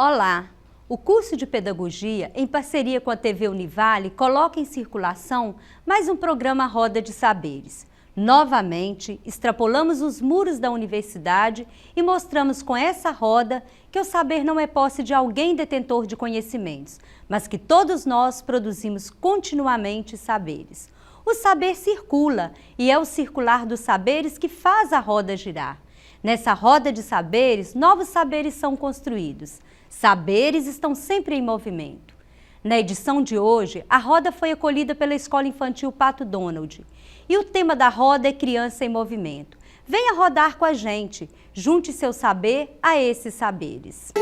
Olá! O curso de Pedagogia, em parceria com a TV Univale, coloca em circulação mais um programa Roda de Saberes. Novamente, extrapolamos os muros da universidade e mostramos com essa roda que o saber não é posse de alguém detentor de conhecimentos, mas que todos nós produzimos continuamente saberes. O saber circula e é o circular dos saberes que faz a roda girar. Nessa roda de saberes, novos saberes são construídos. Saberes estão sempre em movimento. Na edição de hoje, a roda foi acolhida pela Escola Infantil Pato Donald. E o tema da roda é Criança em Movimento. Venha rodar com a gente, junte seu saber a esses saberes.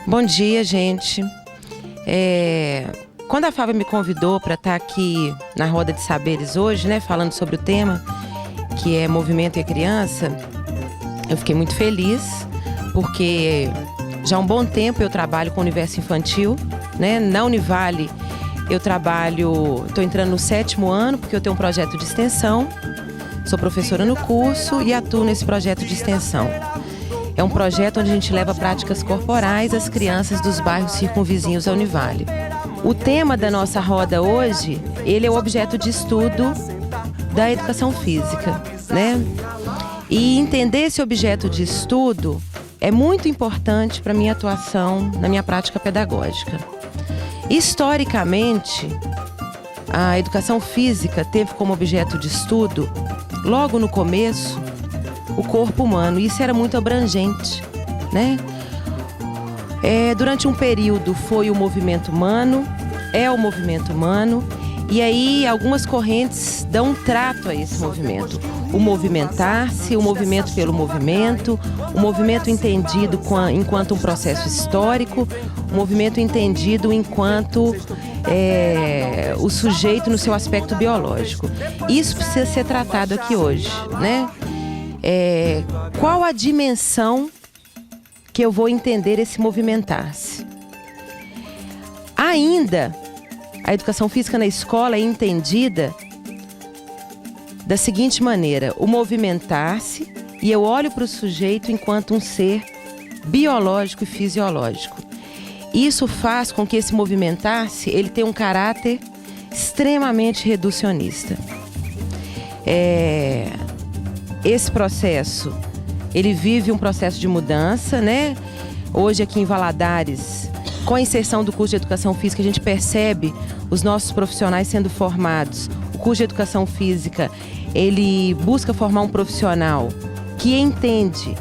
Bom dia, gente. Quando a Flávia me convidou para estar aqui na Roda de Saberes hoje, né, falando sobre o tema, que é Movimento e a Criança, eu fiquei muito feliz, porque já há um bom tempo eu trabalho com o universo infantil, né? Na Univale eu estou entrando no 7º ano, porque eu tenho um projeto de extensão, sou professora no curso e atuo nesse projeto de extensão. É um projeto onde a gente leva práticas corporais às crianças dos bairros circunvizinhos à Univale. O tema da nossa roda hoje, ele é o objeto de estudo da educação física, né? E entender esse objeto de estudo é muito importante para a minha atuação na minha prática pedagógica. Historicamente, a educação física teve como objeto de estudo, logo no começo, o corpo humano. Isso era muito abrangente, né? Durante um período foi o movimento humano, é o movimento humano, e aí algumas correntes dão um trato a esse movimento. O movimentar-se, o movimento pelo movimento, o movimento entendido enquanto um processo histórico, o movimento entendido enquanto o sujeito no seu aspecto biológico. Isso precisa ser tratado aqui hoje, né? Qual a dimensão que eu vou entender esse movimentar-se? Ainda, a educação física na escola é entendida da seguinte maneira: o movimentar-se, e eu olho para o sujeito enquanto um ser biológico e fisiológico. Isso faz com que esse movimentar-se ele tenha um caráter extremamente reducionista. Esse processo, ele vive um processo de mudança, né? Hoje aqui em Valadares, com a inserção do curso de Educação Física, a gente percebe os nossos profissionais sendo formados. O curso de Educação Física, ele busca formar um profissional que entende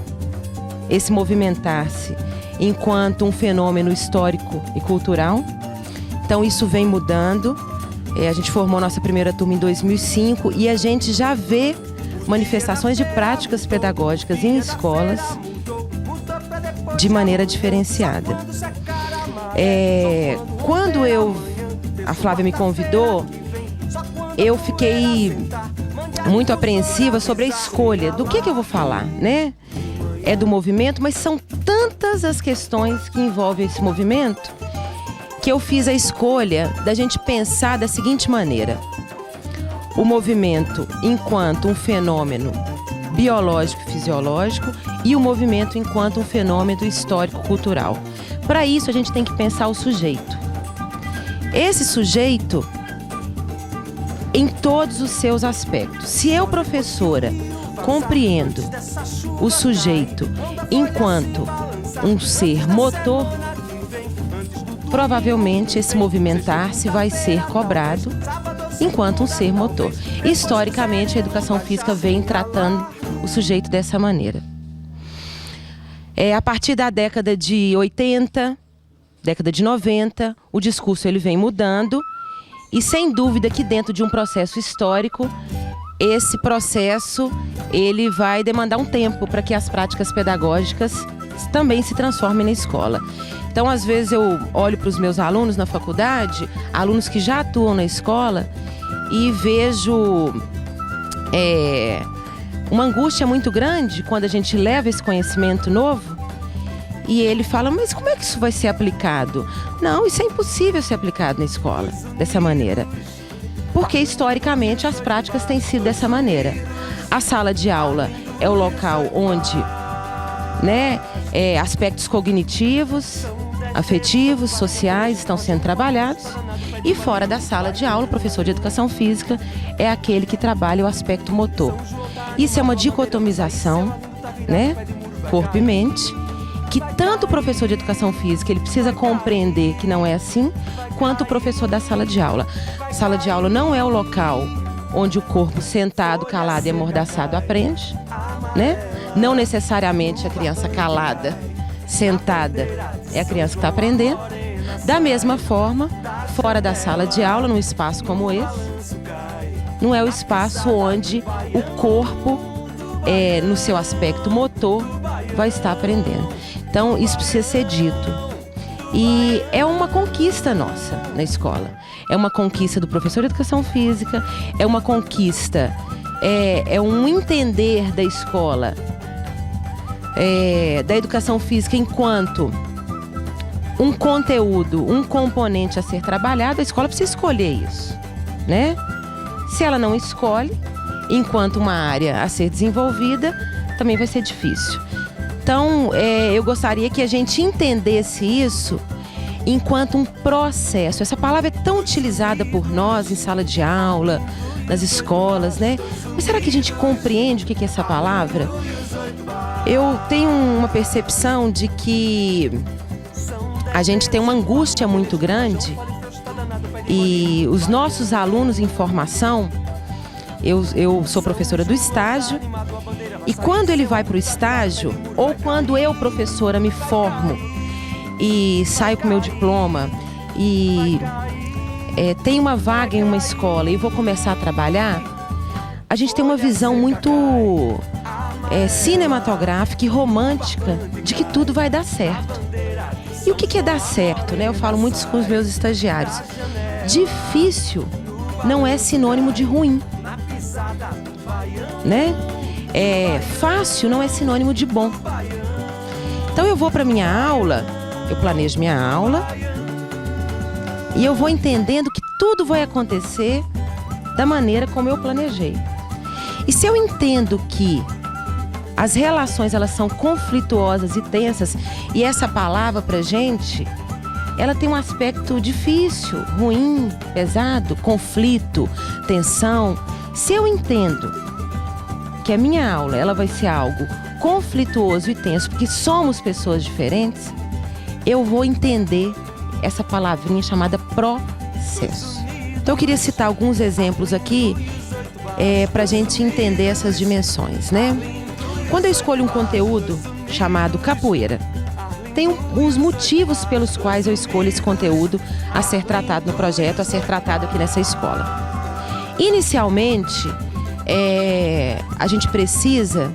esse movimentar-se enquanto um fenômeno histórico e cultural. Então isso vem mudando. A gente formou nossa primeira turma em 2005 e a gente já vê manifestações de práticas pedagógicas em escolas de maneira diferenciada. Quando a Flávia me convidou, eu fiquei muito apreensiva sobre a escolha do que eu vou falar, né? É do movimento, mas são tantas as questões que envolvem esse movimento que eu fiz a escolha da gente pensar da seguinte maneira: o movimento enquanto um fenômeno biológico e fisiológico e o movimento enquanto um fenômeno histórico-cultural. Para isso, a gente tem que pensar o sujeito. Esse sujeito em todos os seus aspectos. Se eu, professora, compreendo o sujeito enquanto um ser motor, provavelmente esse movimentar-se vai ser cobrado enquanto um ser motor. Historicamente, a educação física vem tratando o sujeito dessa maneira. A partir da década de 80, década de 90, o discurso ele vem mudando e, sem dúvida, que dentro de um processo histórico, esse processo ele vai demandar um tempo para que as práticas pedagógicas também se transformem na escola. Então, às vezes eu olho para os meus alunos na faculdade, alunos que já atuam na escola, e vejo uma angústia muito grande quando a gente leva esse conhecimento novo e ele fala, mas como é que isso vai ser aplicado? Não, isso é impossível ser aplicado na escola dessa maneira. Porque, historicamente, as práticas têm sido dessa maneira. A sala de aula é o local onde, aspectos cognitivos, afetivos, sociais estão sendo trabalhados. E fora da sala de aula, o professor de educação física é aquele que trabalha o aspecto motor. Isso é uma dicotomização, corpo e mente, que tanto o professor de educação física ele precisa compreender que não é assim, quanto o professor da sala de aula. A sala de aula não é o local onde o corpo sentado, calado e amordaçado aprende, Não necessariamente a criança calada, sentada, é a criança que está aprendendo. Da mesma forma, fora da sala de aula, num espaço como esse, não é o espaço onde o corpo, no seu aspecto motor, vai estar aprendendo. Então, isso precisa ser dito. E é uma conquista nossa na escola. É uma conquista do professor de educação física, é uma conquista, é um entender da escola, da educação física enquanto um conteúdo, um componente a ser trabalhado. A escola precisa escolher isso, Se ela não escolhe, enquanto uma área a ser desenvolvida, também vai ser difícil. Então, eu gostaria que a gente entendesse isso enquanto um processo. Essa palavra é tão utilizada por nós em sala de aula, nas escolas, Mas será que a gente compreende o que é essa palavra? Eu tenho uma percepção de que a gente tem uma angústia muito grande e os nossos alunos em formação, eu sou professora do estágio, e quando ele vai para o estágio, ou quando eu, professora, me formo e saio com meu diploma e tenho uma vaga em uma escola e vou começar a trabalhar, a gente tem uma visão muito cinematográfica e romântica de que tudo vai dar certo. E o que é dar certo, Eu falo muito isso com os meus estagiários. Difícil não é sinônimo de ruim, Fácil não é sinônimo de bom. Então eu vou para minha aula, eu planejo minha aula e eu vou entendendo que tudo vai acontecer da maneira como eu planejei. E se eu entendo que as relações elas são conflituosas e tensas, e essa palavra pra gente, ela tem um aspecto difícil, ruim, pesado, conflito, tensão. Se eu entendo que a minha aula ela vai ser algo conflituoso e tenso, porque somos pessoas diferentes, eu vou entender essa palavrinha chamada processo. Então eu queria citar alguns exemplos aqui para a gente entender essas dimensões, Quando eu escolho um conteúdo chamado capoeira, tem uns motivos pelos quais eu escolho esse conteúdo a ser tratado no projeto, a ser tratado aqui nessa escola. Inicialmente, a gente precisa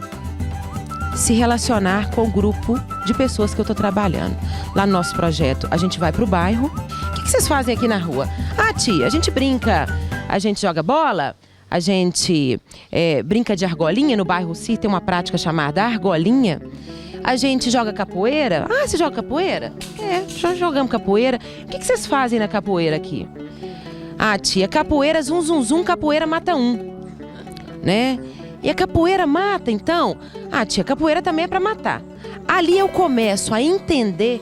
se relacionar com o grupo de pessoas que eu estou trabalhando. Lá no nosso projeto, a gente vai para o bairro. O que vocês fazem aqui na rua? Ah, tia, a gente brinca, a gente joga bola, a gente brinca de argolinha. No bairro Cir tem uma prática chamada argolinha. A gente joga capoeira. Ah, você joga capoeira? Já jogamos capoeira. O que vocês fazem na capoeira aqui? Ah, tia, capoeira, zum, zum, zum, capoeira mata um. E a capoeira mata, então? Ah, tia, capoeira também é para matar. Ali eu começo a entender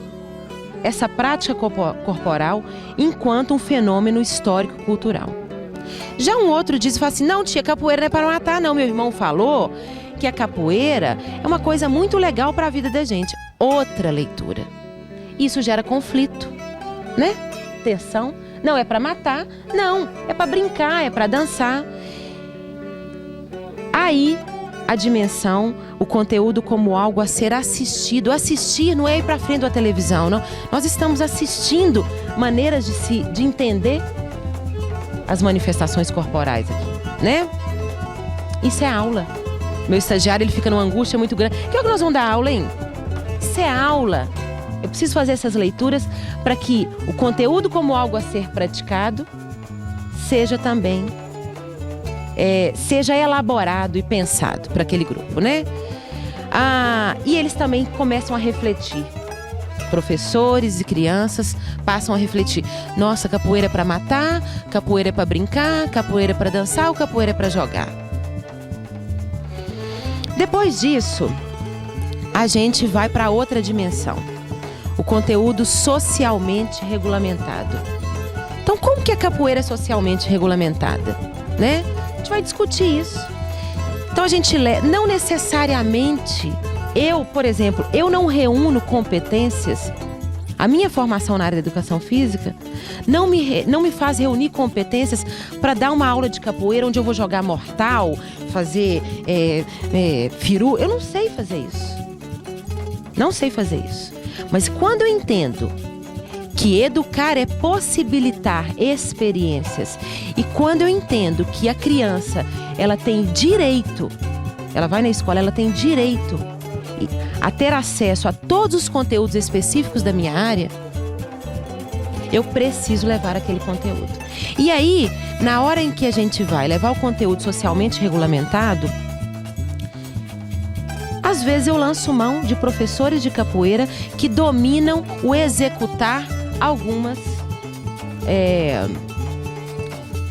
essa prática corporal enquanto um fenômeno histórico-cultural. Já um outro diz e fala assim, não, tia, capoeira não é para matar, não. Meu irmão falou que a capoeira é uma coisa muito legal para a vida da gente. Outra leitura. Isso gera conflito, Tensão. Não é para matar, não. É para brincar, é para dançar. Aí, a dimensão, o conteúdo como algo a ser assistido. Assistir não é ir para frente da televisão, não. Nós estamos assistindo maneiras de entender as manifestações corporais aqui, Isso é aula. Meu estagiário, ele fica numa angústia muito grande. Que hora que nós vamos dar aula, hein? Isso é aula. Eu preciso fazer essas leituras para que o conteúdo como algo a ser praticado seja também, seja elaborado e pensado para aquele grupo, né? E eles também começam a refletir. Professores e crianças passam a refletir. Nossa, capoeira é para matar, capoeira é para brincar, capoeira é para dançar ou capoeira é para jogar? Depois disso, a gente vai para outra dimensão. O conteúdo socialmente regulamentado. Então, como que a capoeira é socialmente regulamentada, né? A gente vai discutir isso. Então, a gente não necessariamente, por exemplo, eu não reúno competências. A minha formação na área da educação física não me faz reunir competências para dar uma aula de capoeira onde eu vou jogar mortal, fazer firu. Eu não sei fazer isso. Não sei fazer isso. Mas quando eu entendo que educar é possibilitar experiências e quando eu entendo que a criança, ela tem direito, ela vai na escola, ela tem direito a ter acesso a todos os conteúdos específicos da minha área, eu preciso levar aquele conteúdo. E aí, na hora em que a gente vai levar o conteúdo socialmente regulamentado, às vezes eu lanço mão de professores de capoeira que dominam o executar algumas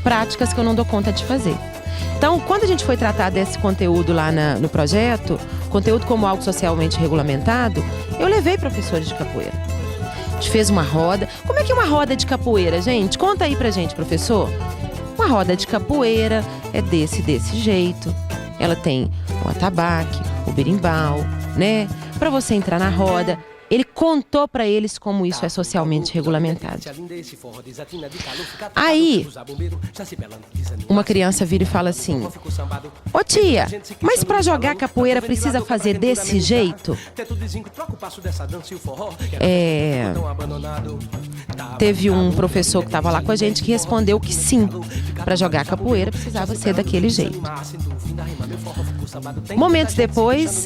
práticas que eu não dou conta de fazer. Então, quando a gente foi tratar desse conteúdo lá no projeto, conteúdo como algo socialmente regulamentado, eu levei professores de capoeira. A gente fez uma roda. Como é que é uma roda de capoeira, gente? Conta aí pra gente, professor. Uma roda de capoeira é desse jeito. Ela tem o atabaque, o berimbau, né? Pra você entrar na roda. Ele contou para eles como isso é socialmente regulamentado. Aí, uma criança vira e fala assim: ô tia, mas para jogar capoeira precisa fazer desse jeito? Teve um professor que estava lá com a gente que respondeu que sim, para jogar capoeira precisava ser daquele jeito. Momentos depois,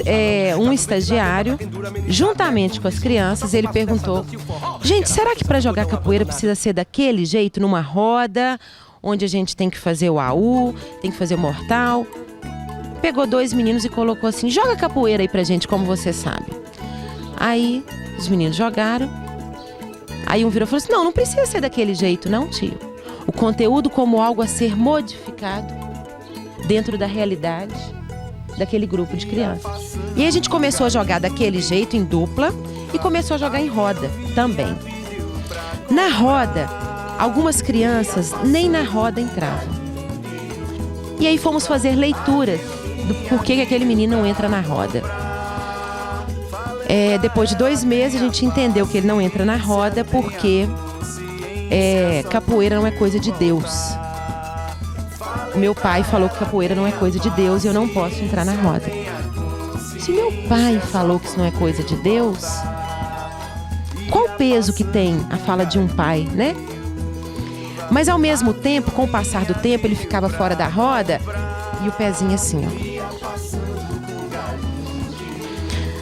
um estagiário, juntamente com as crianças, ele perguntou: gente, será que para jogar capoeira precisa ser daquele jeito, numa roda, onde a gente tem que fazer o AU, tem que fazer o mortal? Pegou 2 meninos e colocou assim: joga capoeira aí pra gente, como você sabe. Aí, os meninos jogaram. Aí um virou e falou assim: não precisa ser daquele jeito não, tio. O conteúdo como algo a ser modificado dentro da realidade daquele grupo de crianças. E aí a gente começou a jogar daquele jeito, em dupla, e começou a jogar em roda também. Na roda, algumas crianças nem na roda entravam. E aí fomos fazer leituras do porquê que aquele menino não entra na roda. Depois de 2 meses, a gente entendeu que ele não entra na roda porque capoeira não é coisa de Deus. Meu pai falou que capoeira não é coisa de Deus e eu não posso entrar na roda. Se meu pai falou que isso não é coisa de Deus, qual o peso que tem a fala de um pai, né? Mas ao mesmo tempo, com o passar do tempo, ele ficava fora da roda e o pezinho assim, ó.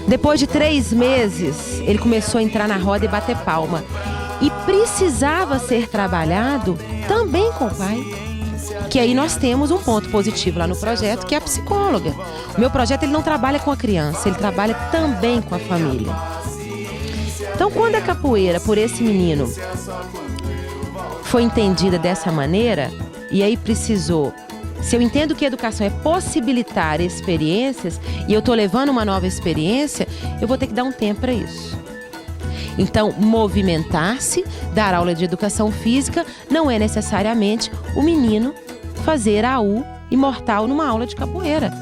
Depois de 3 meses, ele começou a entrar na roda e bater palma. E precisava ser trabalhado também com o pai. Que aí nós temos um ponto positivo lá no projeto, que é a psicóloga. O meu projeto, ele não trabalha com a criança, ele trabalha também com a família. Então, quando a capoeira, por esse menino, foi entendida dessa maneira, e aí precisou... Se eu entendo que a educação é possibilitar experiências, e eu estou levando uma nova experiência, eu vou ter que dar um tempo para isso. Então, movimentar-se, dar aula de educação física, não é necessariamente o menino fazer AU e mortal numa aula de capoeira.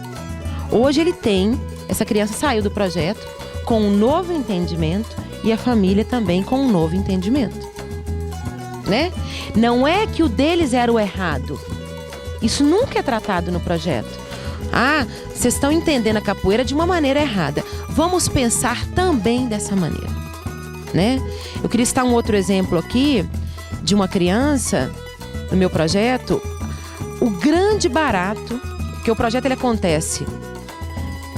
Hoje ele tem, essa criança saiu do projeto com um novo entendimento e a família também com um novo entendimento, né? Não é que o deles era o errado. Isso nunca é tratado no projeto. Vocês estão entendendo a capoeira de uma maneira errada. Vamos pensar também dessa maneira, né? Eu queria citar um outro exemplo aqui de uma criança no meu projeto. O grande barato porque o projeto ele acontece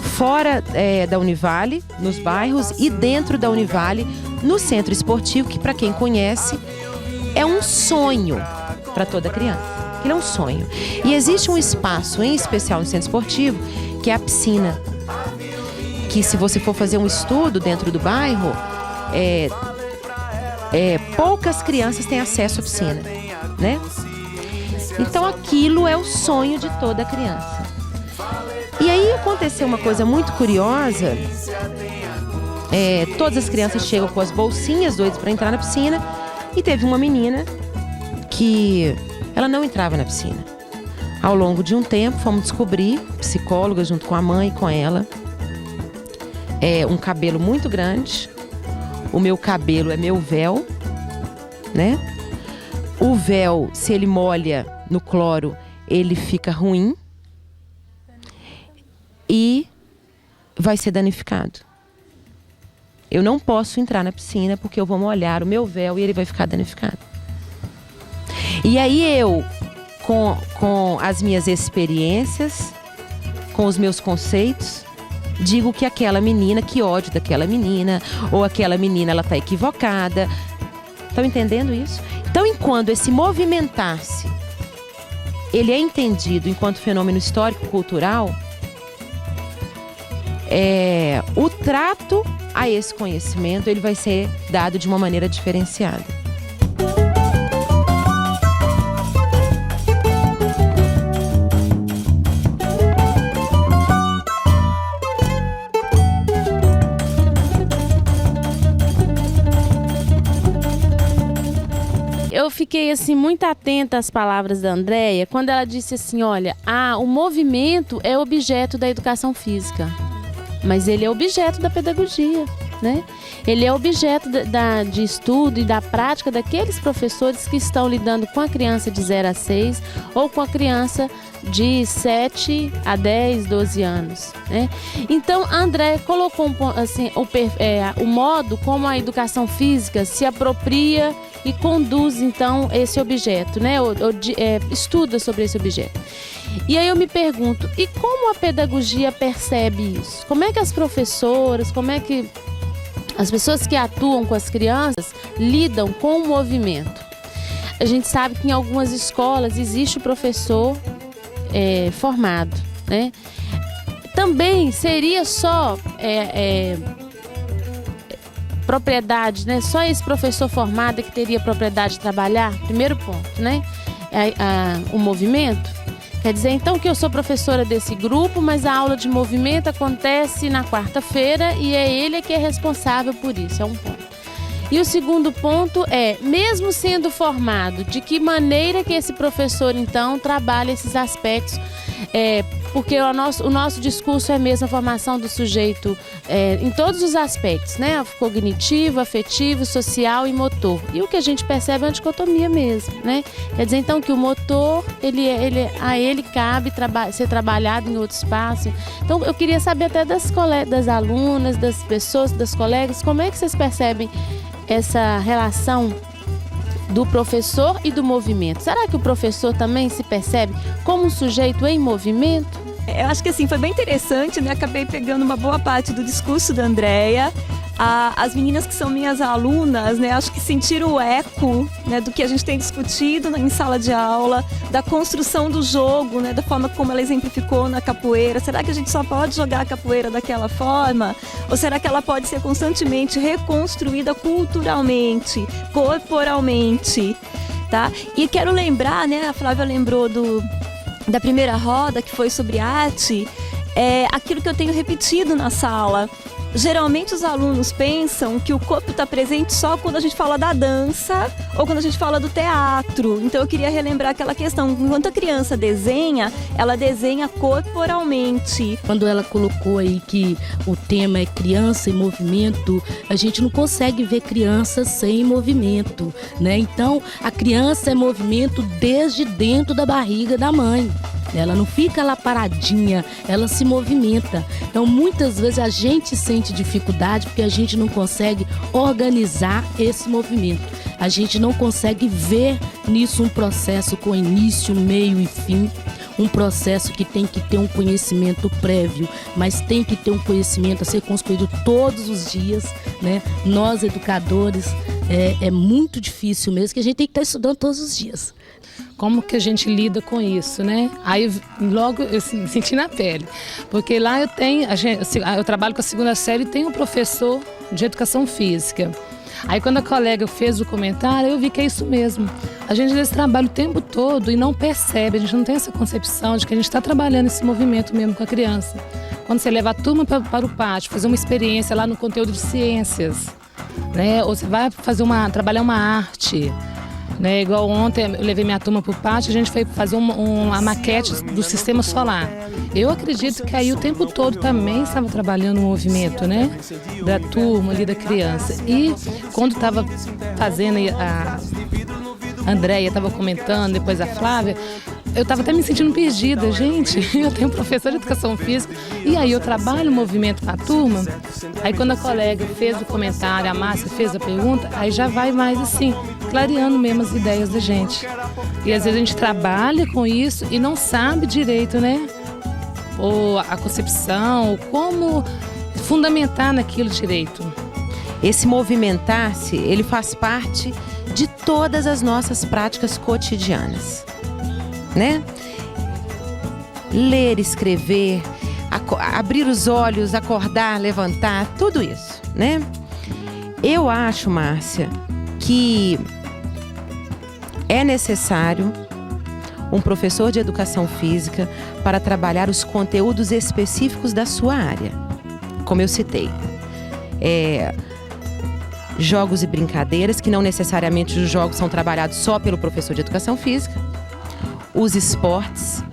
fora da Univale, nos bairros, e dentro da Univale, no centro esportivo, que para quem conhece, é um sonho para toda criança. Ele é um sonho. E existe um espaço, em especial no centro esportivo, que é a piscina. Que se você for fazer um estudo dentro do bairro, poucas crianças têm acesso à piscina, né? Então aquilo é o sonho de toda criança. E aí aconteceu uma coisa muito curiosa. Todas as crianças chegam com as bolsinhas, doidas para entrar na piscina. E teve uma menina que ela não entrava na piscina. Ao longo de um tempo, fomos descobrir, psicóloga junto com a mãe e com ela, um cabelo muito grande. O meu cabelo é meu véu, né? O véu, se ele molha no cloro, ele fica ruim e vai ser danificado. Eu não posso entrar na piscina porque eu vou molhar o meu véu e ele vai ficar danificado. E aí eu, com as minhas experiências, com os meus conceitos, digo que aquela menina, que ódio daquela menina, ou aquela menina, ela está equivocada. Estão entendendo isso? Então, enquanto esse movimentar-se, ele é entendido enquanto fenômeno histórico-cultural, o trato a esse conhecimento ele vai ser dado de uma maneira diferenciada. Eu fiquei assim muito atenta às palavras da Andréia quando ela disse assim, olha, o movimento é objeto da educação física, mas ele é objeto da pedagogia, né? Ele é objeto de estudo e da prática daqueles professores que estão lidando com a criança de 0 a 6 ou com a criança de 7 a 10, 12 anos, né? Então, a Andréia colocou assim, o modo como a educação física se apropria e conduz, então, esse objeto, né? Estuda sobre esse objeto. E aí eu me pergunto, e como a pedagogia percebe isso? Como é que as professoras, como é que as pessoas que atuam com as crianças lidam com o movimento? A gente sabe que em algumas escolas existe o professor formado, né? Também seria só propriedade, né? Só esse professor formado que teria propriedade de trabalhar? Primeiro ponto, né? O movimento. Quer dizer, então, que eu sou professora desse grupo, mas a aula de movimento acontece na quarta-feira e é ele que é responsável por isso, é um ponto. E o segundo ponto mesmo sendo formado, de que maneira que esse professor, então, trabalha esses aspectos, porque o nosso discurso é mesmo a formação do sujeito em todos os aspectos, né? Cognitivo, afetivo, social e motor. E o que a gente percebe é uma dicotomia mesmo, né? Quer dizer, então, que o motor, a ele cabe ser trabalhado em outro espaço. Então, eu queria saber até das alunas, das pessoas, das colegas, como é que vocês percebem essa relação do professor e do movimento? Será que o professor também se percebe como um sujeito em movimento? Eu acho que assim, foi bem interessante, né? Acabei pegando uma boa parte do discurso da Andréia. As meninas que são minhas alunas, né, acho que sentiram o eco, né, do que a gente tem discutido em sala de aula, da construção do jogo, né, da forma como ela exemplificou na capoeira. Será que a gente só pode jogar a capoeira daquela forma? Ou será que ela pode ser constantemente reconstruída culturalmente, corporalmente? Tá? E quero lembrar, né, a Flávia lembrou da primeira roda, que foi sobre arte, aquilo que eu tenho repetido na sala. Geralmente os alunos pensam que o corpo está presente só quando a gente fala da dança ou quando a gente fala do teatro. Então eu queria relembrar aquela questão, enquanto a criança desenha, ela desenha corporalmente. Quando ela colocou aí que o tema é criança em movimento, a gente não consegue ver criança sem movimento, né? Então a criança é movimento desde dentro da barriga da mãe. Ela não fica lá paradinha, ela se movimenta. Então, muitas vezes a gente sente dificuldade porque a gente não consegue organizar esse movimento. A gente não consegue ver nisso um processo com início, meio e fim. um processo que tem que ter um conhecimento prévio, mas tem que ter um conhecimento a ser construído todos os dias, né? Nós, educadores, é muito difícil mesmo, que a gente tem que estar estudando todos os dias. Como que a gente lida com isso, né? Aí logo eu senti na pele, porque lá eu trabalho com a 2ª série e tenho um professor de educação física. Aí quando a colega fez o comentário, eu vi que é isso mesmo. A gente às vezes trabalha o tempo todo e não percebe, a gente não tem essa concepção de que a gente está trabalhando esse movimento mesmo com a criança. Quando você leva a turma para o pátio, fazer uma experiência lá no conteúdo de ciências, né? Ou você vai trabalhar uma arte, né? Igual ontem eu levei minha turma para o pátio, a gente foi fazer uma maquete do sistema solar. Eu acredito que aí o tempo todo também estava trabalhando o movimento, né? Da turma ali, da criança. E quando estava fazendo, a Andréia estava comentando, depois a Flávia, eu estava até me sentindo perdida. Gente, eu tenho professor de educação física e aí eu trabalho o movimento com a turma. Aí quando a colega fez o comentário, a Márcia fez a pergunta, aí já vai mais assim, clareando mesmo as ideias da gente. E às vezes a gente trabalha com isso e não sabe direito, né? Ou a concepção, como fundamentar naquilo direito. Esse movimentar-se, ele faz parte de todas as nossas práticas cotidianas, né? Ler, escrever, abrir os olhos, acordar, levantar, tudo isso, né? Eu acho, Márcia, que é necessário um professor de educação física para trabalhar os conteúdos específicos da sua área. Como eu citei, jogos e brincadeiras, que não necessariamente os jogos são trabalhados só pelo professor de educação física, os esportes,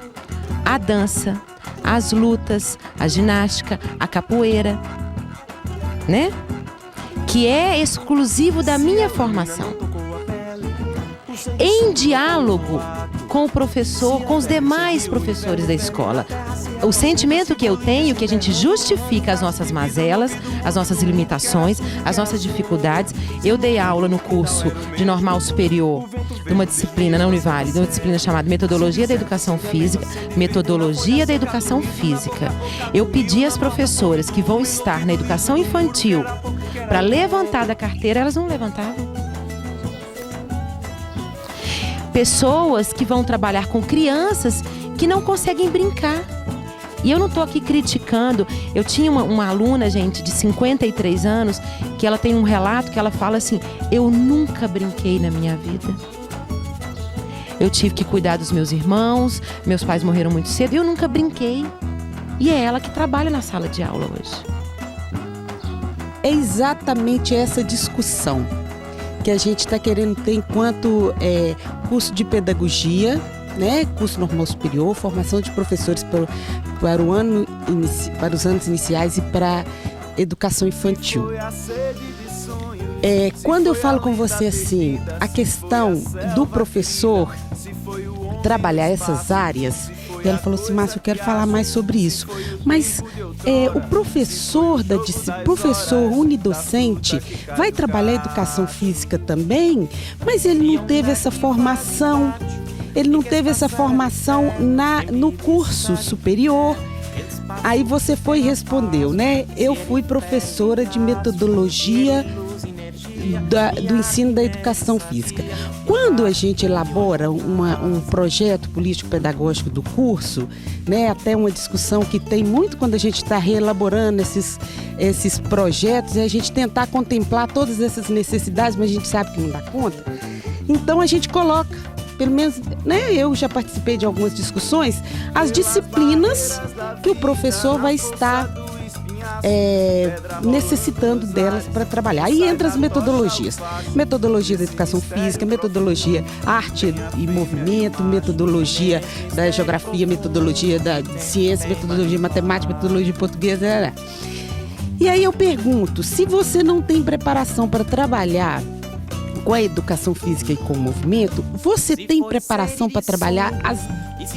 a dança, as lutas, a ginástica, a capoeira, né? Que é exclusivo da minha formação. Em diálogo com o professor, com os demais professores da escola. O sentimento que eu tenho, que a gente justifica as nossas mazelas, as nossas limitações, as nossas dificuldades. Eu dei aula no curso de normal superior, de uma disciplina na Univale, de uma disciplina chamada Metodologia da Educação Física. Metodologia da Educação Física. Eu pedi às professoras que vão estar na educação infantil para levantar da carteira, elas não levantavam. Pessoas que vão trabalhar com crianças que não conseguem brincar. E eu não estou aqui criticando. Eu tinha uma aluna, gente, de 53 anos, que ela tem um relato que ela fala assim: eu nunca brinquei na minha vida. Eu tive que cuidar dos meus irmãos, meus pais morreram muito cedo e eu nunca brinquei. E é ela que trabalha na sala de aula hoje. É exatamente essa discussão que a gente está querendo ter enquanto curso de pedagogia, né, curso normal superior, formação de professores para os anos iniciais e para educação infantil. Quando eu falo com você assim, a questão do professor trabalhar essas áreas, ela falou assim: Márcia, eu quero falar mais sobre isso. Mas o professor unidocente vai trabalhar educação física também, mas ele não teve essa formação. Ele não teve essa formação no curso superior. Aí você foi e respondeu, né? Eu fui professora de metodologia do ensino da educação física. Quando a gente elabora um projeto político-pedagógico do curso, né, até uma discussão que tem muito quando a gente está reelaborando esses projetos, é a gente tentar contemplar todas essas necessidades, mas a gente sabe que não dá conta. Então a gente coloca, pelo menos, né, eu já participei de algumas discussões, as disciplinas que o professor vai estar necessitando delas para trabalhar. Aí entra as metodologias. Metodologia da educação física, metodologia arte e movimento, metodologia da geografia, metodologia da ciência, metodologia matemática, metodologia portuguesa. E aí eu pergunto, se você não tem preparação para trabalhar com a educação física e com o movimento, você tem preparação para trabalhar as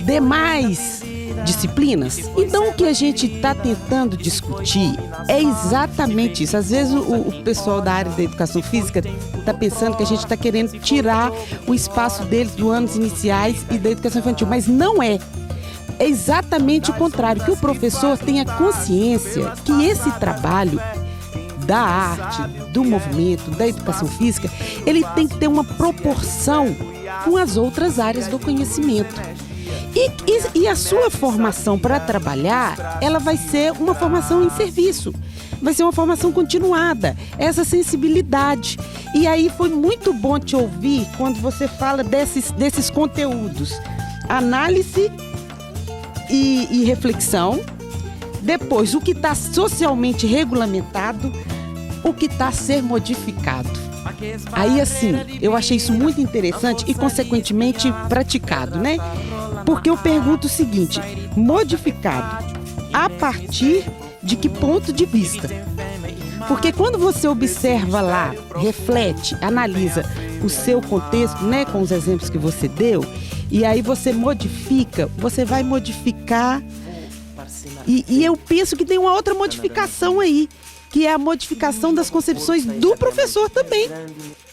demais disciplinas? Então o que a gente está tentando discutir é exatamente isso. Às vezes o pessoal da área da educação física está pensando que a gente está querendo tirar o espaço deles dos anos iniciais e da educação infantil, mas não é. é exatamente o contrário, que o professor tenha consciência que esse trabalho da arte, do movimento, da educação física, ele tem que ter uma proporção com as outras áreas do conhecimento. E a sua formação para trabalhar, ela vai ser uma formação em serviço, vai ser uma formação continuada, essa sensibilidade. E aí foi muito bom te ouvir quando você fala desses conteúdos, análise e reflexão, depois o que está socialmente regulamentado, o que está a ser modificado. Aí assim, eu achei isso muito interessante e consequentemente praticado, né? Porque eu pergunto o seguinte, modificado a partir de que ponto de vista? Porque quando você observa lá, reflete, analisa o seu contexto, né, com os exemplos que você deu, e aí você modifica, você vai modificar, e eu penso que tem uma outra modificação aí, que é a modificação das concepções do professor também.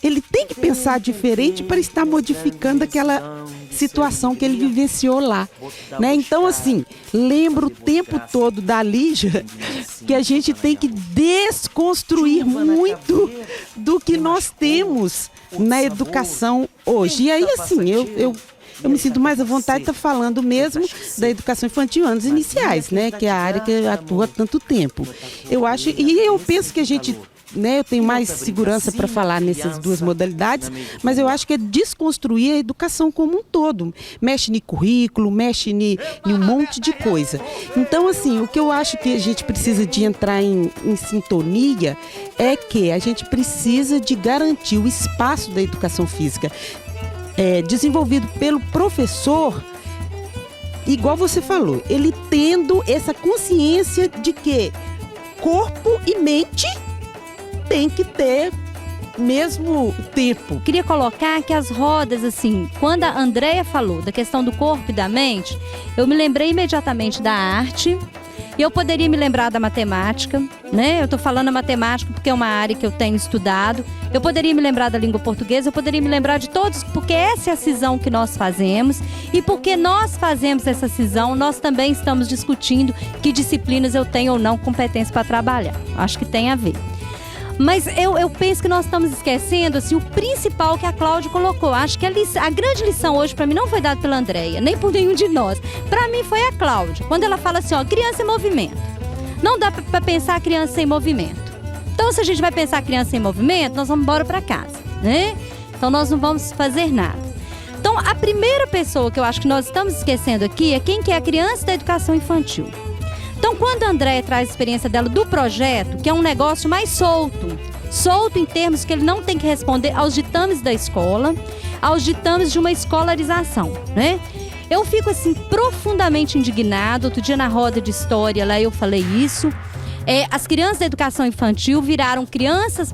Ele tem que pensar diferente para estar modificando aquela situação que ele vivenciou lá, né? Então, assim, lembro o tempo todo da Lígia que a gente tem que desconstruir muito do que nós temos na educação hoje. E aí, assim, eu me sinto mais à vontade de estar falando mesmo da educação infantil, anos iniciais, né? Que é a área que eu atuo há tanto tempo. Eu acho, e eu penso que a gente, né, eu tenho mais segurança para falar nessas duas modalidades, mas eu acho que é desconstruir a educação como um todo. Mexe no currículo, mexe em um monte de coisa. Então, assim, o que eu acho que a gente precisa de entrar em sintonia é que a gente precisa de garantir o espaço da educação física desenvolvido pelo professor, igual você falou, ele tendo essa consciência de que corpo e mente tem que ter mesmo tempo. Queria colocar que as rodas, assim, quando a Andréia falou da questão do corpo e da mente, eu me lembrei imediatamente da arte. E eu poderia me lembrar da matemática, né? Eu estou falando a matemática porque é uma área que eu tenho estudado. Eu poderia me lembrar da língua portuguesa, eu poderia me lembrar de todos, porque essa é a cisão que nós fazemos. E porque nós fazemos essa cisão, nós também estamos discutindo que disciplinas eu tenho ou não competência para trabalhar. Acho que tem a ver. Mas eu penso que nós estamos esquecendo assim, o principal que a Cláudia colocou. Acho que a grande lição hoje para mim não foi dada pela Andréia, nem por nenhum de nós. Para mim foi a Cláudia, quando ela fala assim, ó, criança em movimento. Não dá para pensar a criança em movimento. Então, se a gente vai pensar a criança em movimento, nós vamos embora para casa, né? Então, nós não vamos fazer nada. Então, a primeira pessoa que eu acho que nós estamos esquecendo aqui é quem que é a criança da educação infantil. Então, quando a Andréia traz a experiência dela do projeto, que é um negócio mais solto em termos que ele não tem que responder aos ditames da escola, aos ditames de uma escolarização, né? Eu fico, assim, profundamente indignada. Outro dia, na roda de história, lá eu falei isso. As crianças da educação infantil viraram crianças,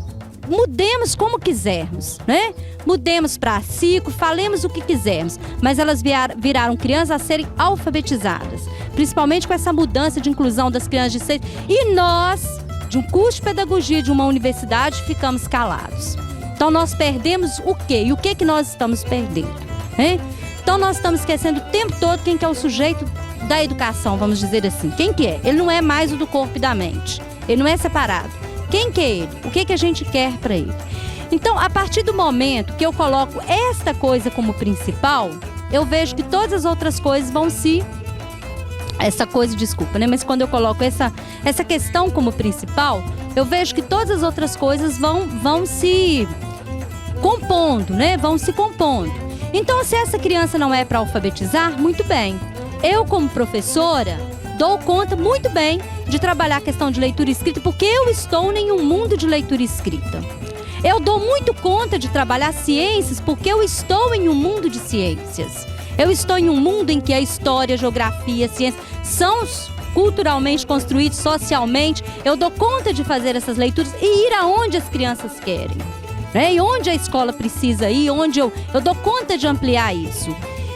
mudemos como quisermos, né? Mudemos para ciclo, falemos o que quisermos, mas elas viraram crianças a serem alfabetizadas, principalmente com essa mudança de inclusão das crianças de 6. E nós, de um curso de pedagogia de uma universidade, ficamos calados. Então nós perdemos o quê? E o que nós estamos perdendo? Né? Então nós estamos esquecendo o tempo todo quem que é o sujeito da educação, vamos dizer assim. Quem que é? Ele não é mais o do corpo e da mente. Ele não é separado. Quem que é ele? O que a gente quer para ele? Então, a partir do momento que eu coloco esta coisa como principal, eu vejo que todas as outras coisas vão se... Essa coisa, desculpa, né? Mas quando eu coloco essa questão como principal, eu vejo que todas as outras coisas vão se compondo, né? Vão se compondo. Então, se essa criança não é para alfabetizar, muito bem. Eu, como professora, dou conta muito bem de trabalhar a questão de leitura e escrita, porque eu estou em um mundo de leitura e escrita. Eu dou muito conta de trabalhar ciências, porque eu estou em um mundo de ciências. Eu estou em um mundo em que a história, a geografia, a ciência são culturalmente construídos, socialmente. Eu dou conta de fazer essas leituras e ir aonde as crianças querem, né? E onde a escola precisa ir, onde eu dou conta de ampliar isso.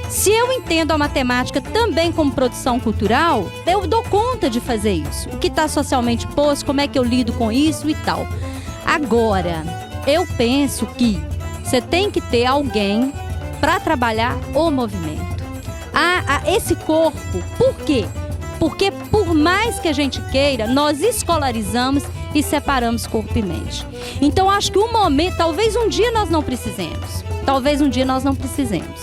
Se eu entendo a matemática também como produção cultural, eu dou conta de fazer isso. O que está socialmente posto, como é que eu lido com isso e tal. Agora, eu penso que você tem que ter alguém para trabalhar o movimento. a esse corpo. Por quê? Porque por mais que a gente queira, nós escolarizamos e separamos corpo e mente. Então acho que talvez um dia nós não precisemos. Talvez um dia nós não precisemos.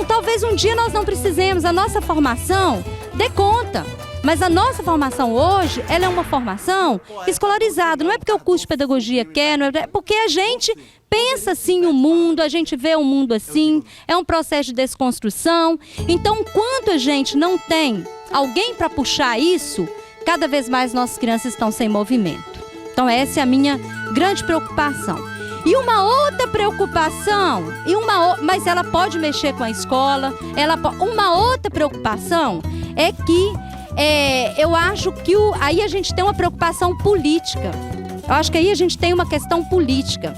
Talvez um dia nós não precisemos. A nossa formação dê conta. Mas a nossa formação hoje, ela é uma formação escolarizada. Não é porque o curso de pedagogia quer, não é porque a gente pensa assim o mundo, a gente vê o mundo assim, é um processo de desconstrução. Então, enquanto a gente não tem alguém para puxar isso, cada vez mais nossas crianças estão sem movimento. Então, essa é a minha grande preocupação. E uma outra preocupação, mas ela pode mexer com a escola, uma outra preocupação é que eu acho que aí a gente tem uma preocupação política. Eu acho que aí a gente tem uma questão política,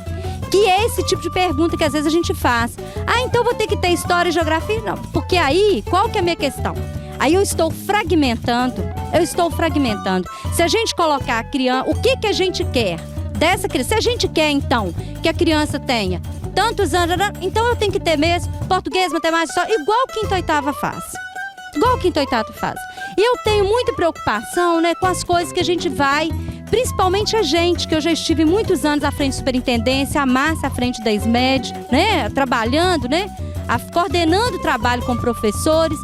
que é esse tipo de pergunta que às vezes a gente faz. Então vou ter que ter história e geografia? Não, porque aí, qual que é a minha questão? Aí eu estou fragmentando. Se a gente colocar a criança, o que a gente quer dessa criança? Se a gente quer, então, que a criança tenha tantos anos, então eu tenho que ter mesmo português, matemática, igual o quinta e oitava faz. E eu tenho muita preocupação, com as coisas que a gente vai, principalmente a gente, que eu já estive muitos anos à frente da superintendência, a Márcia à frente da SMED, trabalhando, coordenando o trabalho com professores.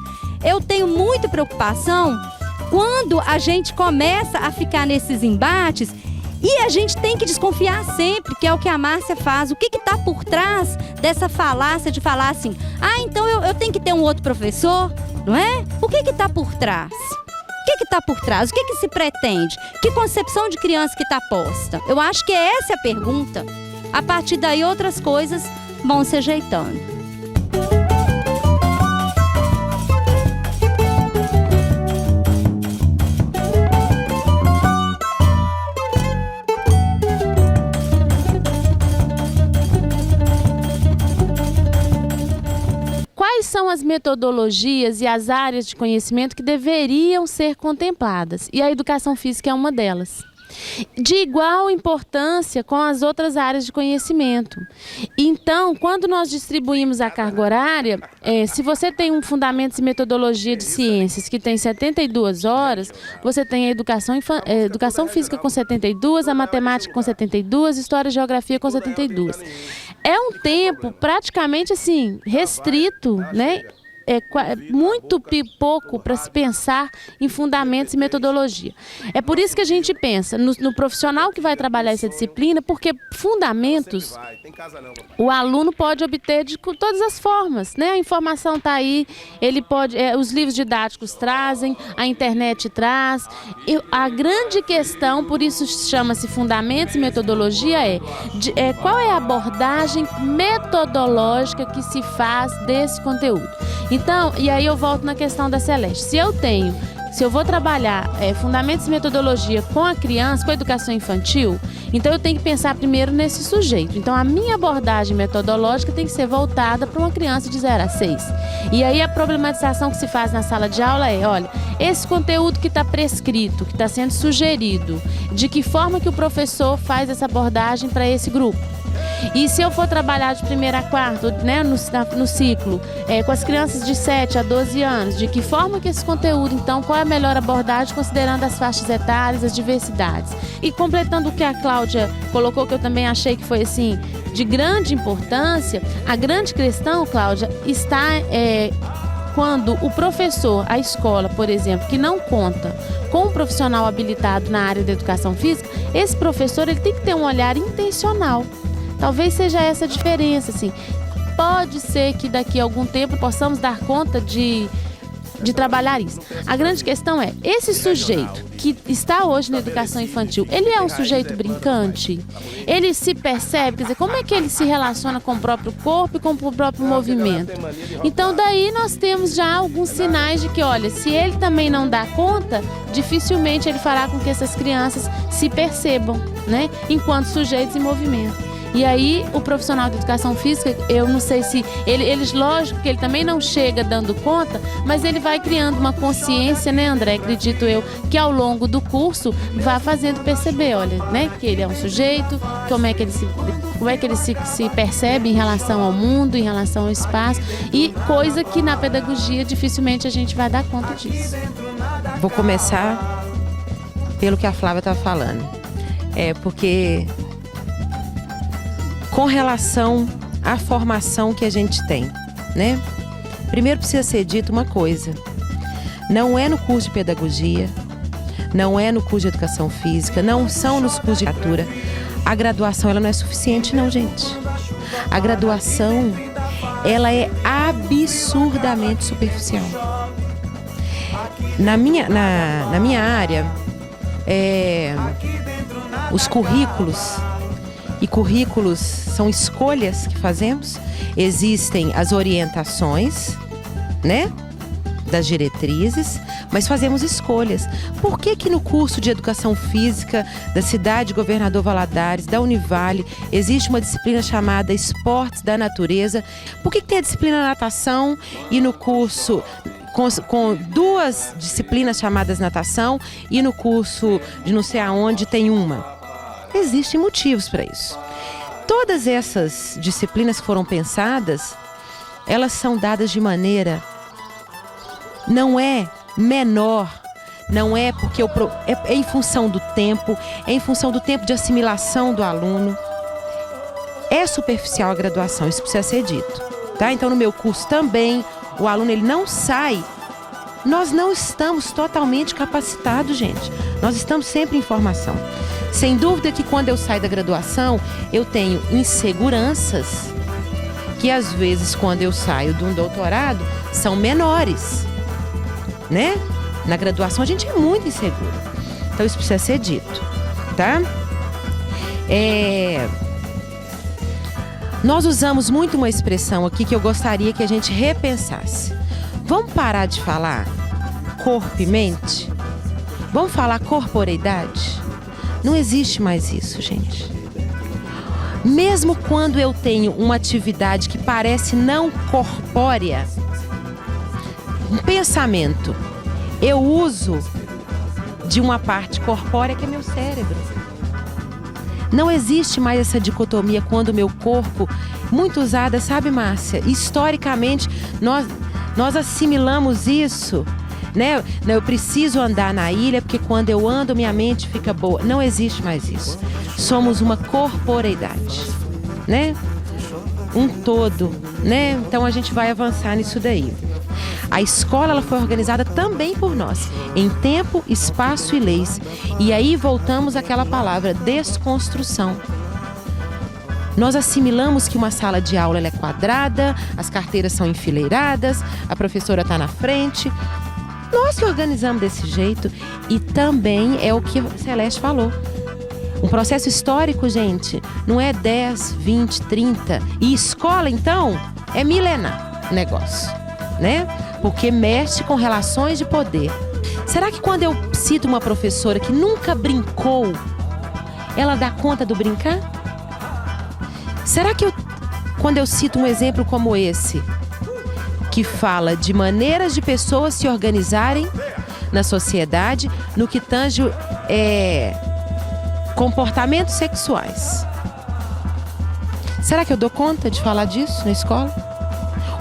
Eu tenho muita preocupação quando a gente começa a ficar nesses embates e a gente tem que desconfiar sempre, que é o que a Márcia faz. O que está por trás dessa falácia de falar assim, então eu tenho que ter um outro professor, não é? O que está por trás? O que se pretende? Que concepção de criança que está posta? Eu acho que essa é a pergunta. A partir daí, outras coisas vão se ajeitando. Quais são as metodologias e as áreas de conhecimento que deveriam ser contempladas? E a educação física é uma delas. De igual importância com as outras áreas de conhecimento. Então, quando nós distribuímos a carga horária, se você tem um Fundamentos e Metodologia de Ciências que tem 72 horas, você tem a educação física com 72, a matemática com 72, história e geografia com 72. É um tempo praticamente assim, restrito, né? Muito pouco para se pensar em fundamentos e metodologia. É por isso que a gente pensa no profissional que vai trabalhar essa disciplina, porque fundamentos o aluno pode obter de todas as formas, né? A informação está aí, ele pode, os livros didáticos trazem, a internet traz. A grande questão, por isso chama-se fundamentos e metodologia, qual é a abordagem metodológica que se faz desse conteúdo. Então, e aí eu volto na questão da Celeste. Se eu vou trabalhar fundamentos e metodologia com a criança, com a educação infantil, então eu tenho que pensar primeiro nesse sujeito. Então a minha abordagem metodológica tem que ser voltada para uma criança de 0 a 6. E aí a problematização que se faz na sala de aula olha, esse conteúdo que está prescrito, que está sendo sugerido, de que forma que o professor faz essa abordagem para esse grupo? E se eu for trabalhar de 1º a 4º, né, no ciclo, com as crianças de 7 a 12 anos, de que forma que esse conteúdo, então, qual é a melhor abordagem considerando as faixas etárias, as diversidades? E completando o que a Cláudia colocou, que eu também achei que foi, assim, de grande importância, a grande questão, Cláudia, está quando o professor, a escola, por exemplo, que não conta com um profissional habilitado na área da educação física, esse professor ele tem que ter um olhar intencional. Talvez seja essa a diferença, assim. Pode ser que daqui a algum tempo possamos dar conta de trabalhar isso. A grande questão esse sujeito que está hoje na educação infantil, ele é um sujeito brincante? Ele se percebe? Quer dizer, como é que ele se relaciona com o próprio corpo e com o próprio movimento? Então, daí nós temos já alguns sinais de que, olha, se ele também não dá conta, dificilmente ele fará com que essas crianças se percebam, né, enquanto sujeitos em movimento. E aí o profissional de educação física, eu não sei se eles, lógico que ele também não chega dando conta, mas ele vai criando uma consciência, né, André, acredito eu, que ao longo do curso vai fazendo perceber, olha, né, que ele é um sujeito, como é que ele se percebe em relação ao mundo, em relação ao espaço, e coisa que na pedagogia dificilmente a gente vai dar conta disso. Vou começar pelo que a Flávia estava falando. Porque com relação à formação que a gente tem, né? Primeiro precisa ser dito uma coisa. Não é no curso de pedagogia, não é no curso de educação física, não são nos cursos de literatura. A graduação, ela não é suficiente, não, gente. A graduação, ela é absurdamente superficial. Na minha área, os currículos, e currículos são escolhas que fazemos, existem as orientações, né, das diretrizes, mas fazemos escolhas. Por que no curso de educação física da cidade Governador Valadares, da Univale, existe uma disciplina chamada Esportes da Natureza? Por que tem a disciplina natação e no curso com duas disciplinas chamadas natação e no curso de não sei aonde tem uma? Existem motivos para isso. Todas essas disciplinas que foram pensadas, elas são dadas de maneira, não é menor, não é porque é em função do tempo, é em função do tempo de assimilação do aluno. É superficial a graduação, isso precisa ser dito, tá? Então no meu curso também, o aluno ele não sai, nós não estamos totalmente capacitados, gente. Nós estamos sempre em formação. Sem dúvida que quando eu saio da graduação, eu tenho inseguranças que às vezes quando eu saio de um doutorado são menores, né? Na graduação a gente é muito inseguro. Então isso precisa ser dito, tá? Nós usamos muito uma expressão aqui que eu gostaria que a gente repensasse. Vamos parar de falar corpo e mente? Vamos falar corporeidade? Não existe mais isso, gente. Mesmo quando eu tenho uma atividade que parece não corpórea, um pensamento, eu uso de uma parte corpórea que é meu cérebro. Não existe mais essa dicotomia quando o meu corpo, muito usada, sabe, Márcia? Historicamente, nós assimilamos isso, né? Eu preciso andar na ilha porque quando eu ando minha mente fica boa. Não existe mais isso. Somos uma corporeidade, né? Um todo, né? Então a gente vai avançar nisso daí. A escola ela foi organizada também por nós, em tempo, espaço e leis. E aí voltamos àquela palavra, desconstrução. Nós assimilamos que uma sala de aula ela é quadrada, as carteiras são enfileiradas, a professora está na frente. Nós que organizamos desse jeito e também é o que a Celeste falou. Um processo histórico, gente, não é 10, 20, 30. E escola, então, é milenar o negócio, né? Porque mexe com relações de poder. Será que quando eu cito uma professora que nunca brincou, ela dá conta do brincar? Será que quando eu cito um exemplo como esse, que fala de maneiras de pessoas se organizarem na sociedade no que tange comportamentos sexuais, será que eu dou conta de falar disso na escola?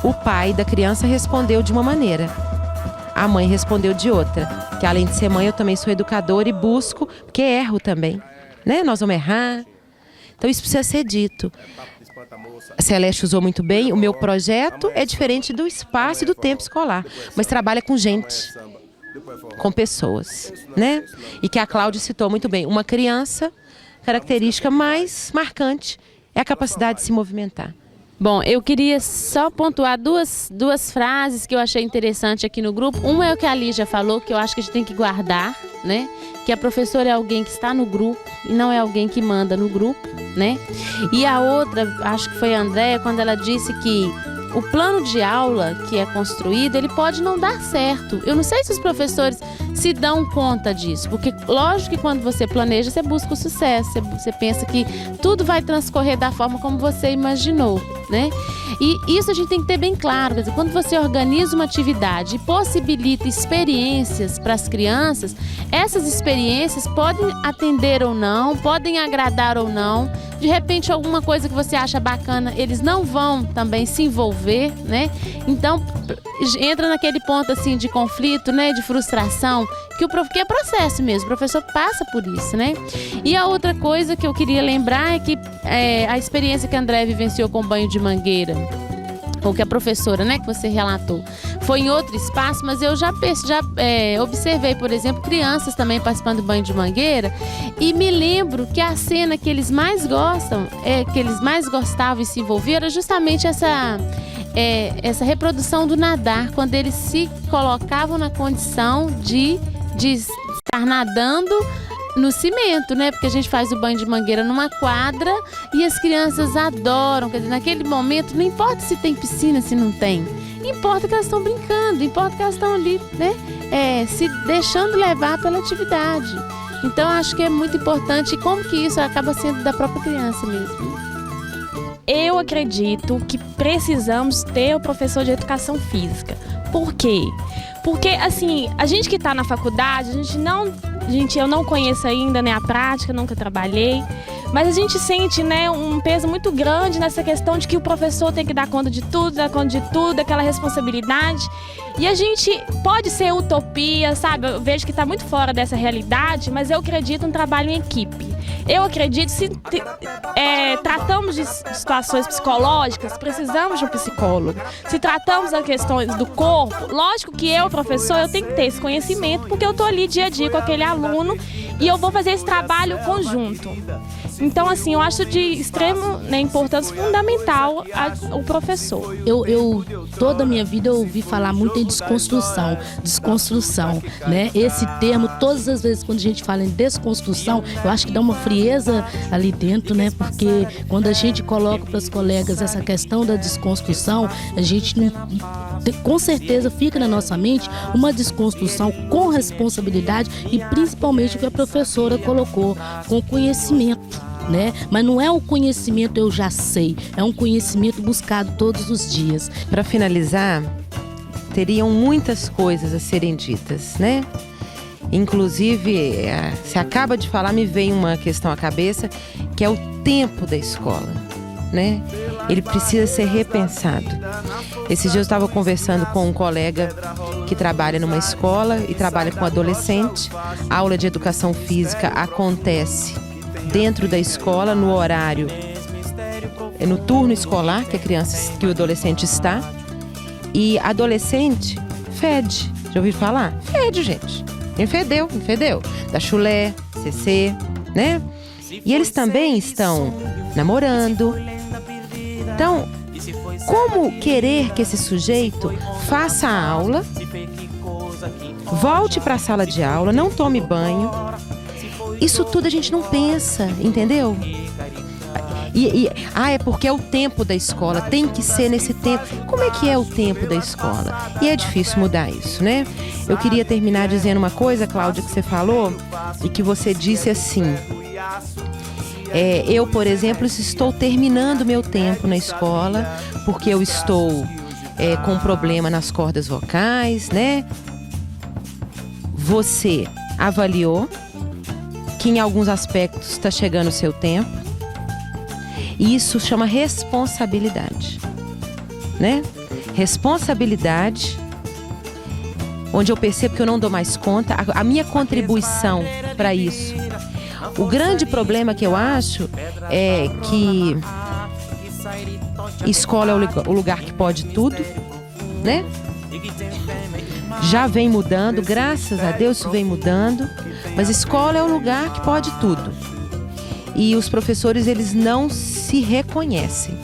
O pai da criança respondeu de uma maneira, a mãe respondeu de outra, que além de ser mãe eu também sou educadora e busco, porque erro também, né? Nós vamos errar, então isso precisa ser dito. A Celeste usou muito bem, o meu projeto é diferente do espaço e do tempo escolar, mas trabalha com gente, com pessoas, né? E que a Cláudia citou muito bem, uma criança, característica mais marcante é a capacidade de se movimentar. Bom, eu queria só pontuar duas frases que eu achei interessante aqui no grupo. Uma é o que a Lígia falou, que eu acho que a gente tem que guardar, né? Que a professora é alguém que está no grupo e não é alguém que manda no grupo, né? E a outra, acho que foi a Andréia, quando ela disse que o plano de aula que é construído, ele pode não dar certo. Eu não sei se os professores se dão conta disso, porque lógico que quando você planeja, você busca o sucesso, você pensa que tudo vai transcorrer da forma como você imaginou, né? E isso a gente tem que ter bem claro, quer dizer, quando você organiza uma atividade e possibilita experiências para as crianças, essas experiências podem atender ou não, podem agradar ou não. De repente, alguma coisa que você acha bacana, eles não vão também se envolver, né? Então, entra naquele ponto assim de conflito, né? De frustração, que é processo mesmo, o professor passa por isso, né? E a outra coisa que eu queria lembrar é que a experiência que a Andréia vivenciou com o banho de mangueira, ou que a professora, né, que você relatou, foi em outro espaço, mas eu já observei, por exemplo, crianças também participando do banho de mangueira, e me lembro que a cena que eles mais gostavam e se envolviam era justamente essa reprodução do nadar, quando eles se colocavam na condição de estar nadando no cimento, né? Porque a gente faz o banho de mangueira numa quadra e as crianças adoram. Quer dizer, naquele momento, não importa se tem piscina, se não tem. Importa que elas estão brincando, importa que elas estão ali, né? Se deixando levar pela atividade. Então, acho que é muito importante. E como que isso acaba sendo da própria criança mesmo? Eu acredito que precisamos ter o professor de educação física. Por quê? Porque, assim, a gente que está na faculdade, eu não conheço ainda, né, a prática, nunca trabalhei, mas a gente sente, né, um peso muito grande nessa questão de que o professor tem que dar conta de tudo, aquela responsabilidade. E a gente pode ser utopia, sabe? Eu vejo que está muito fora dessa realidade, mas eu acredito no trabalho em equipe. Eu acredito que se tratamos de situações psicológicas, precisamos de um psicólogo. Se tratamos das questões do corpo, lógico que eu, professor, eu tenho que ter esse conhecimento, porque eu estou ali dia a dia com aquele aluno e eu vou fazer esse trabalho conjunto. Então, assim, eu acho de extrema, né, importância fundamental o professor. Eu toda a minha vida eu ouvi falar muito em desconstrução, né? Esse termo, todas as vezes quando a gente fala em desconstrução, eu acho que dá uma frieza ali dentro, né? Porque quando a gente coloca para os colegas essa questão da desconstrução, a gente não, com certeza fica na nossa mente uma desconstrução com responsabilidade e principalmente o que a professora colocou, com conhecimento. Né? Mas não é um conhecimento eu já sei, é um conhecimento buscado todos os dias. Para finalizar, teriam muitas coisas a serem ditas, né? Inclusive, você acaba de falar, me vem uma questão à cabeça, que é o tempo da escola, né? Ele precisa ser repensado. Esses dias eu estava conversando com um colega que trabalha numa escola e trabalha com adolescente. A aula de educação física acontece dentro da escola, no horário, no turno escolar que o adolescente está. E adolescente fede. Já ouviu falar? Fede, gente. Fedeu. Da chulé, CC, né? E eles também estão namorando. Então, como querer que esse sujeito faça a aula, volte para a sala de aula, não tome banho? Isso tudo a gente não pensa, entendeu? É porque é o tempo da escola, tem que ser nesse tempo. Como é que é o tempo da escola? E é difícil mudar isso, né? Eu queria terminar dizendo uma coisa, Cláudia, que você falou e que você disse assim: eu, por exemplo, estou terminando meu tempo na escola porque eu estou com um problema nas cordas vocais, né? Você avaliou que em alguns aspectos está chegando o seu tempo. E isso chama responsabilidade, né? Responsabilidade, onde eu percebo que eu não dou mais conta, a minha contribuição para isso. O grande problema que eu acho é que escola é o lugar que pode tudo, né? Já vem mudando, graças a Deus isso vem mudando, mas escola é o lugar que pode tudo. E os professores, eles não se reconhecem.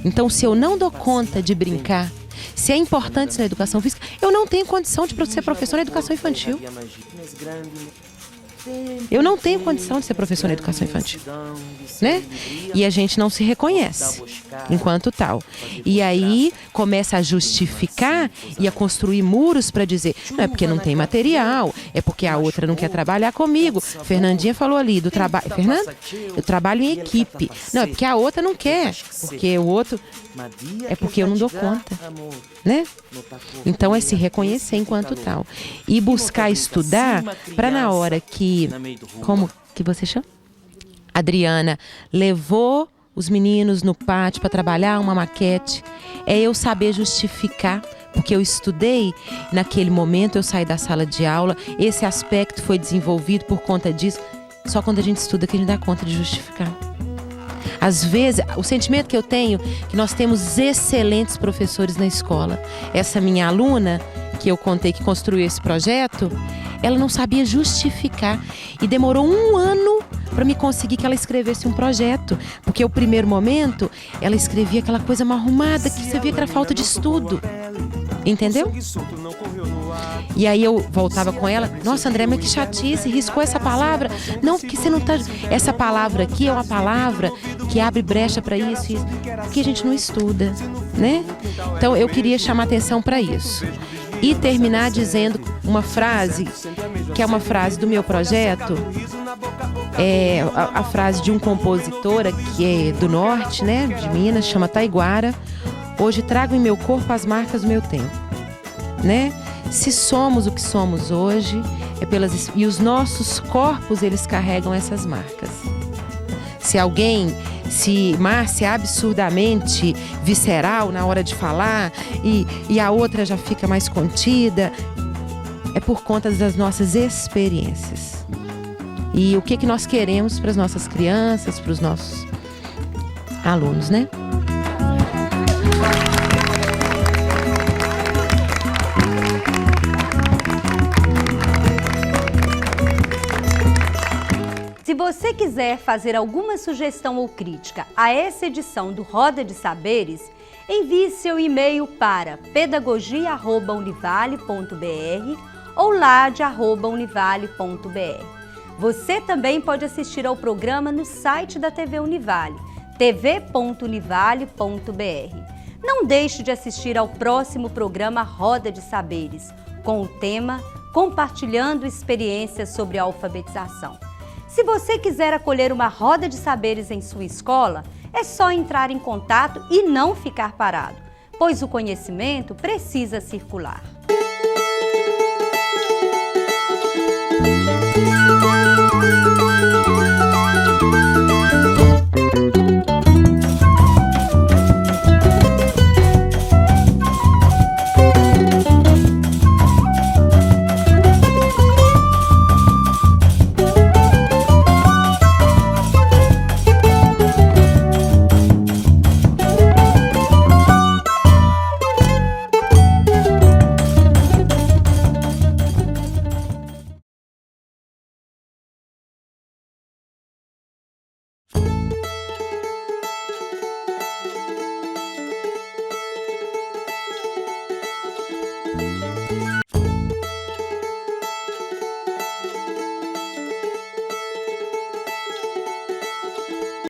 Então, se eu não dou conta de brincar, se é importante na educação física, eu não tenho condição de ser professor na educação infantil. Eu não tenho condição de ser professora na educação infantil, né? E a gente não se reconhece enquanto tal. E aí começa a justificar e a construir muros para dizer, não é porque não tem material, é porque a outra não quer trabalhar comigo. Fernandinha falou ali do trabalho. Fernanda, eu trabalho em equipe. Não, é porque a outra não quer, porque o outro é porque eu não dou conta, né? Então é se reconhecer enquanto tal e buscar estudar para na hora que, como que você chama? Adriana levou os meninos no pátio para trabalhar uma maquete, é eu saber justificar, porque eu estudei, naquele momento eu saí da sala de aula, esse aspecto foi desenvolvido por conta disso. Só quando a gente estuda que a gente dá conta de justificar. Às vezes, o sentimento que eu tenho é que nós temos excelentes professores na escola. Essa minha aluna, que eu contei que construiu esse projeto, ela não sabia justificar e demorou 1 ano para me conseguir que ela escrevesse um projeto, porque o primeiro momento ela escrevia aquela coisa mal arrumada que você via que era falta de estudo, entendeu? E aí eu voltava com ela, nossa André, mas que chatice, riscou essa palavra? Não, porque você não tá... Essa palavra aqui é uma palavra que abre brecha para isso, porque a gente não estuda, né? Então eu queria chamar atenção para isso. E terminar dizendo uma frase, que é uma frase do meu projeto, é a frase de um compositor que é do norte, né, de Minas, chama Taiguara. Hoje trago em meu corpo as marcas do meu tempo, né? Se somos o que somos hoje, é pelas... E os nossos corpos, eles carregam essas marcas. Se alguém... Se Márcia é absurdamente visceral na hora de falar e a outra já fica mais contida, é por conta das nossas experiências. E o que nós queremos para as nossas crianças, para os nossos alunos, né? Se você quiser fazer alguma sugestão ou crítica a essa edição do Roda de Saberes, envie seu e-mail para pedagogia@univale.br ou lade@univale.br. Você também pode assistir ao programa no site da TV Univale, tv.univale.br. Não deixe de assistir ao próximo programa Roda de Saberes, com o tema Compartilhando Experiências sobre a Alfabetização. Se você quiser acolher uma roda de saberes em sua escola, é só entrar em contato e não ficar parado, pois o conhecimento precisa circular.